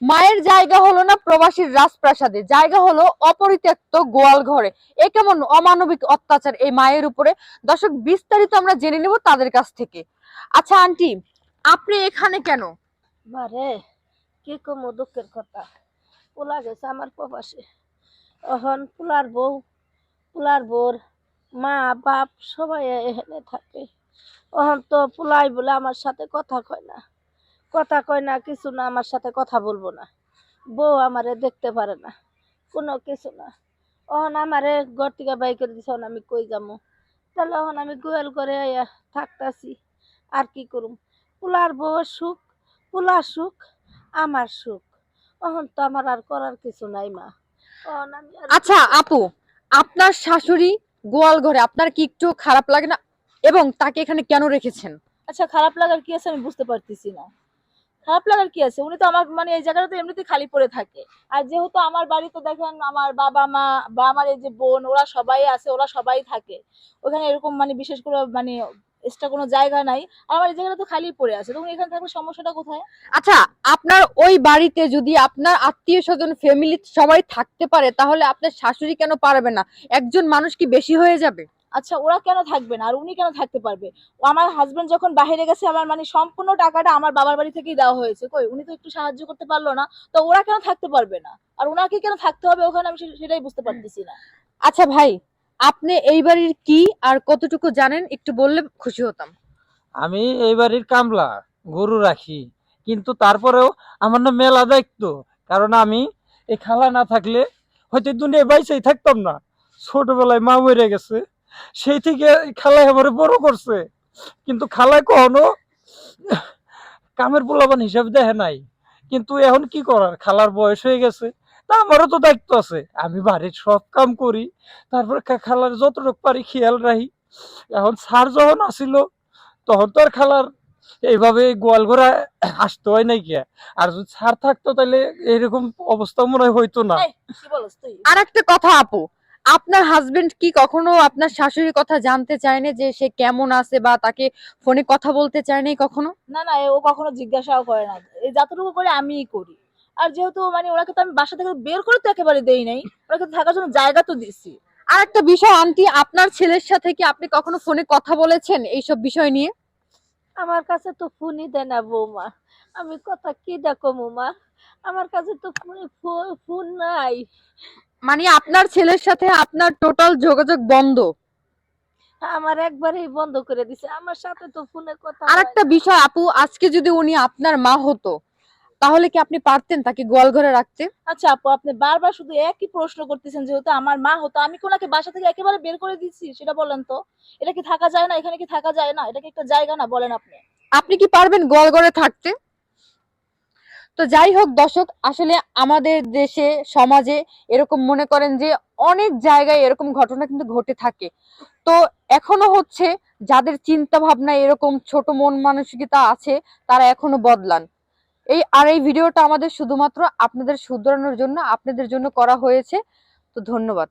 মায়ের জায়গা হলো না প্রবাসীর রাজপ্রাসাদে, জায়গা হলো অপরিত্যক্ত গোয়াল ঘরে। এ কেমন অমানবিক অত্যাচার এই মায়ের উপরে? দর্শক, বিস্তারিত আমরা জেনে নেব তাদের কাছ থেকে। আচ্ছা আন্টি, আপনি এখানে কেন? মারে কি কমো দুঃখের কথা, পোলা গেছে আমার প্রবাসে। এখন পোলার বোর মা বাপ সবাই এখানে থাকে। এখন তো পোলাই বলে আমার সাথে কথা কয় না কিছু না, আমার সাথে কথা বলবো না। বউ আমারে দেখতে পারে না, কোনো কিছু না। এখন আমারে ঘর থেকে বাই করে দিছে, এখন আমি কই যাবো? তাহলে এখন আমি গোয়াল করে থাকতাছি, আর কি করুম? পোলার বউ সুখ, পোলার সুখ, আমার সুখ। এখন তো আমার আর করার কিছু নাই মা। এখন আমি আর আচ্ছা আপু, আপনার শাশুড়ি গোয়াল ঘরে, আপনার কি একটু খারাপ লাগে না? এবং তাকে এখানে কেন রেখেছেন? আচ্ছা, খারাপ লাগার কি আছে আমি বুঝতে পারতেছি না। খারাপ লাগার কি আছে? উনি তো আমার মানে এই জায়গাটা তো এমনিতেই খালি পড়ে থাকে। আর যেহেতু আমার বাড়িতে দেখেন আমার বাবা মা বা আমার এই যে বোন ওরা সবাই আছে, ওরা সবাই থাকে ওখানে, এরকম মানে বিশেষ করে মানে এক্সট্রা কোনো জায়গা নাই। আর আমার এই জায়গাটা তো খালি পড়ে আছে, তো উনি এখানে থাকলে সমস্যাটা কোথায়? আচ্ছা, আপনার ওই বাড়িতে যদি আপনার আত্মীয় স্বজন ফ্যামিলি সবাই থাকতে পারে, তাহলে আপনার শাশুড়ি কেন পারবে না? একজন মানুষ কি বেশি হয়ে যাবে? আচ্ছা, ওরা কেন থাকবে না আর উনি কেন থাকতে পারবে? ও আমার হাজবেন্ড যখন বাইরে গেছে, আমার মানে সম্পূর্ণ টাকাটা আমার বাবার বাড়ি থেকেই দেওয়া হয়েছে, কই উনি তো একটু সাহায্য করতে পারলো না? তো ওরা কেন থাকতে পারবে না আর ওনাকে কেন থাকতে হবে ওখানে, আমি সেটাই বুঝতে পারতেছি না। আচ্ছা ভাই, আপনি এই বাড়ির কি আর কতটুকু জানেন একটু বললে খুশি হতাম। আমি এই বাড়ির কামলা, গরু রাখি, কিন্তু তারপরেও আমার না মেলা দায়িত্ব। কারণ আমি এই খালা না থাকলে হয়তো এই দুনিয়ায় বাইসেই থাকতাম না। ছোটবেলায় মা মরে গেছে, সেই থেকে খালায় আমার বড় করছে, কিন্তু খালায় কখনো কামের পোলাপান হিসাব দেখে নাই। কিন্তু এখন কি করার, খালার বয়স হয়ে গেছে, তা আমারও তো দায়িত্ব আছে। আমি বাড়ির সব কাম করি, তারপরে খালার যতটুকু পারি খেয়াল রাখি। এখন স্যার যখন আসিল তখন তো আর খালার এইভাবে গোয়াল ঘরে আসতে হয় নাই গিয়া। আর যদি স্যার থাকতো তাহলে এরকম অবস্থা মনে হয় হইতো না। এই, কি বলছ তুই? আর একটা কথা আপু, আপনার হাজবেন্ড কি কখনো আপনার শাশুড়ির কথা জানতে চায়নি যে সে কেমন আছে, বা তাকে ফোনে কথা বলতে চায়নি কখনো? না না, ও কখনো জিজ্ঞাসাও করে না। এই যতটুকু করে আমিই করি। আর যেহেতু মানে ওরাকে তো আমি বাসা থেকে বের করে তো একেবারে দেই নাই, ওরাকে তো থাকার জন্য জায়গা তো দিছি। আর একটা বিষয় আন্টি, আপনার ছেলের সাথে কি আপনি কখনো ফোনে কথা বলেছেন এইসব বিষয় নিয়ে? আমার কাছে তো ফোনই দেয় না বৌমা, আমি কথা কি ডাকো মা? আমার কাছে তো ফোন নাই। মানে আপনার ছেলের সাথে আপনার টোটাল যোগাযোগ বন্ধ? আমার একবারেই বন্ধ করে দিছে, আমার সাথে তো ফোনে কথা আর হয় একটা না। বিষয় আপু, আজকে যদি উনি আপনার মা হতো, তাহলে কি আপনি পারতেন তাকে গোয়াল ঘরে রাখতে? আচ্ছা আপু, আপনি বারবার শুধু একই প্রশ্ন করতেছেন। যেহেতু আমার মা হতো, আমি কি ওনাকে বাসা থেকে একেবারে বের করে দিচ্ছি? সেটা বলেন তো। এটা কি থাকা যায় না? এখানে কি থাকা যায় না? এটা কি একটা জায়গা না? বলেন আপনি। আপনি কি পারবেন গোয়াল ঘরে থাকতে? তো যাই হোক দর্শক, আসলে আমাদের দেশে সমাজে এরকম মনে করেন যে অনেক জায়গায় এরকম ঘটনা কিন্তু ঘটে থাকে। তো এখনো হচ্ছে, যাদের চিন্তা ভাবনা এরকম ছোট মন মানসিকতা আছে, তারা এখনো বদলান। এই ভিডিওটা আমাদের শুধুমাত্র আপনাদের শুধরানোর জন্য, আপনাদের জন্য করা হয়েছে। তো ধন্যবাদ।